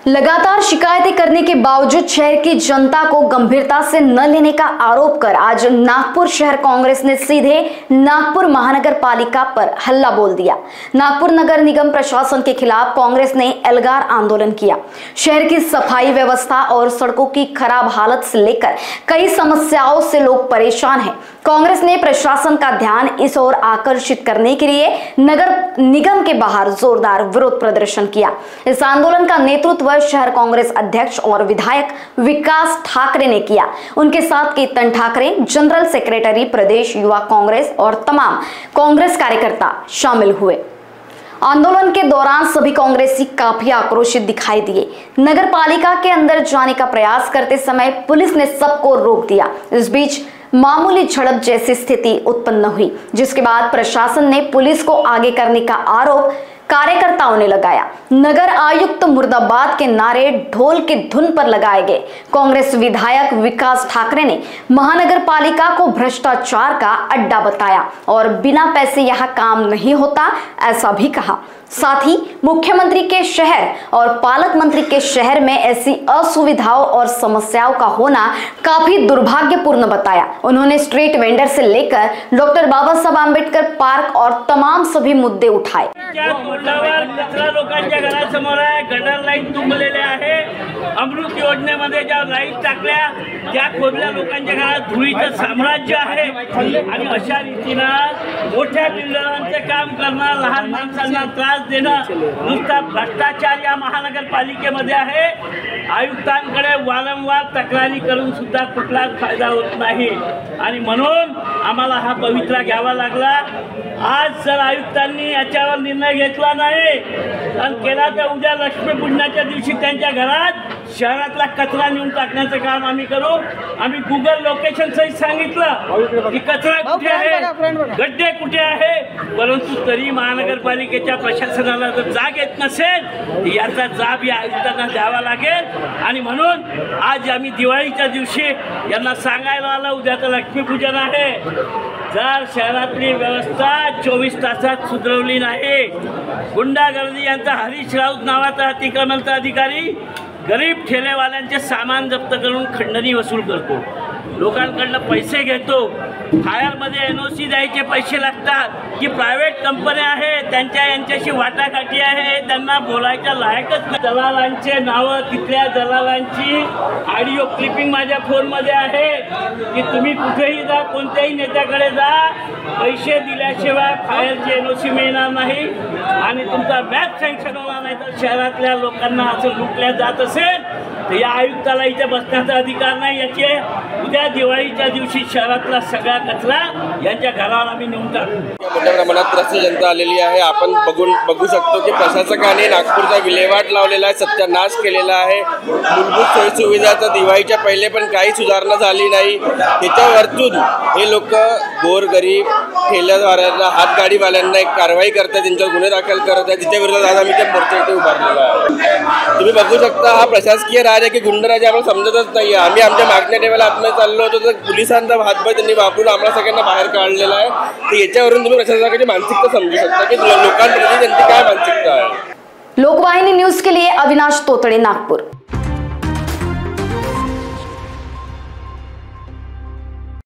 लगातार शिकायतें करने के बावजूद शहर की जनता को गंभीरता से न लेने का आरोप कर आज नागपुर शहर कांग्रेस ने सीधे नागपुर महानगर पालिका पर हल्ला बोल दिया। नागपुर नगर निगम प्रशासन के खिलाफ कांग्रेस ने एल्गार आंदोलन किया। शहर की सफाई व्यवस्था और सड़कों की खराब हालत से लेकर कई समस्याओं से लोग परेशान हैं। कांग्रेस ने प्रशासन का ध्यान इस ओर आकर्षित करने के लिए नगर निगम के बाहर जोरदार विरोध प्रदर्शन किया। इस आंदोलन का नेतृत्व शहर कांग्रेस अध्यक्ष और विधायक विकास ठाकरे ने किया। उनके साथ कीर्तन ठाकरे, जनरल सेक्रेटरी प्रदेश युवा कांग्रेस और तमाम कांग्रेस कार्यकर्ता शामिल हुए। आंदोलन के दौरान सभी कांग्रेसी काफी आक्रोशित दिखाई दिए। नगर पालिका के अंदर जाने का प्रयास करते समय पुलिस ने सबको रोक दिया। इस बीच मामूली झड़प जैसी स्थिति उत्पन्न हुई, जिसके बाद प्रशासन ने पुलिस को आगे करने का आरोप कार्यकर्ताओं ने लगाया। नगर आयुक्त मुर्दाबाद के नारे ढोल की धुन पर लगाए गए। कांग्रेस विधायक विकास ठाकरे ने महानगर पालिका को भ्रष्टाचार का अड्डा बताया और बिना पैसे यहां काम नहीं होता ऐसा भी कहा। साथ ही मुख्यमंत्री के शहर और पालक मंत्री के शहर में ऐसी असुविधाओं और समस्याओं का होना काफी दुर्भाग्यपूर्ण बताया। उन्होंने स्ट्रीट वेंडर से लेकर डॉक्टर बाबा साहेब आंबेडकर पार्क और तमाम सभी मुद्दे उठाए। कचरा लोकांच्या घरासमोर आहे, गटर लाईन तुंबलेले आहे। अमृत योजनेमध्ये ज्या लाईट टाकल्या त्या खोदल्या लोकांच्या घरात धुळीचं साम्राज्य आहे आणि अशा रीतीनं मोठ्या बिल्डरांचे काम करणं, लहान माणसांना त्रास देणं, नुसता भ्रष्टाचार या महानगरपालिकेमध्ये आहे। आयुक्तांकडे वारंवार तक्रारी करून सुद्धा कुठलाच फायदा होत नाही आणि म्हणून आम्हाला हा पवित्रा घ्यावा लागला। आज जर आयुक्तांनी याच्यावर निर्णय घेतला नाही आणि केला तर उद्या लक्ष्मीपूजनाच्या दिवशी त्यांच्या घरात शहरातला कचरा नेऊन टाकण्याचं काम आम्ही करू। आम्ही गुगल लोकेशन सहित सांगितलं की कचरा कुठे आहे, गड्डे कुठे आहे, परंतु तरी महानगरपालिकेच्या प्रशासनाला जर जाग येत नसेल याचा जाब या आयुक्तांना द्यावा लागेल। आणि म्हणून आज आम्ही दिवाळीच्या दिवशी यांना सांगायला आलं उद्या तर लक्ष्मीपूजन आहे, जर शहरातली व्यवस्था 24 तासात सुधरवली नाही, गुंडागर्दी यांचा हरीश राऊत नावाचा अतिक्रमणचा अधिकारी गरीब ठेलेवाल्यांचे सामान जप्त करून खंडणी वसूल करतो, लोकांकडनं पैसे घेतो। फायरमध्ये NOC द्यायचे पैसे लागतात की प्रायव्हेट कंपन्या आहेत त्यांच्या यांच्याशी वाटाघाटी आहे, त्यांना बोलायच्या लायकच नाही। दलालांचे नावं, तिथल्या दलालांची ऑडिओ क्लिपिंग माझ्या फोनमध्ये आहे की तुम्ही कुठेही जा, कोणत्याही नेत्याकडे जा, पैसे दिल्याशिवाय फायरची NOC मिळणार नाही आणि तुमचा मॅच सँक्शन होणार नाही। तर शहरातल्या लोकांना असं लुटल्या जात असेल तर या आयुक्ताला इथे बसण्याचा अधिकार नाही। याचे उद्या दिवाळीच्या दिवशी शहरातला सगळा कचरा यांच्या घरावर आम्ही नेऊन टाकू। मोठ्या प्रमाणात त्रस्त जनता आलेली आहे। आपण बघू शकतो की प्रशासकाने नागपूरचा विल्हेवाट लावलेला आहे, सत्यानाश केलेला आहे। मूलभूत सोयीसुविधाचा दिवाळीच्या पहिले पण काही सुधारणा झाली नाही। त्याच्यावरतून हे लोक गोरगरीब ठेलेवाल्यांना, हातगाडीवाल्यांना एक कारवाई करतात, त्यांच्यावर गुन्हे दाखल करत आहेत। तिच्या विरोधात आज आम्ही त्या मोर्चा इथे उभारलेला आहे। तुम्ही बघू शकता हा प्रशासकीय राज आहे की गुंडराज आम्हाला समजतच नाही। आम्ही आमच्या मागण्या ठेवायला आतमध्ये चाललो होतो तर पोलिसांचा हातभार त्यांनी वापरून आम्हाला सगळ्यांना बाहेर काढलेला आहे। तर याच्यावरून तुम्ही प्रशासनाची मानसिकता समजू शकता की लोकांप्रती त्यांची काय मानसिकता आहे। लोकवाहिनी न्यूज के लिए अविनाश तोतड़े, नागपुर।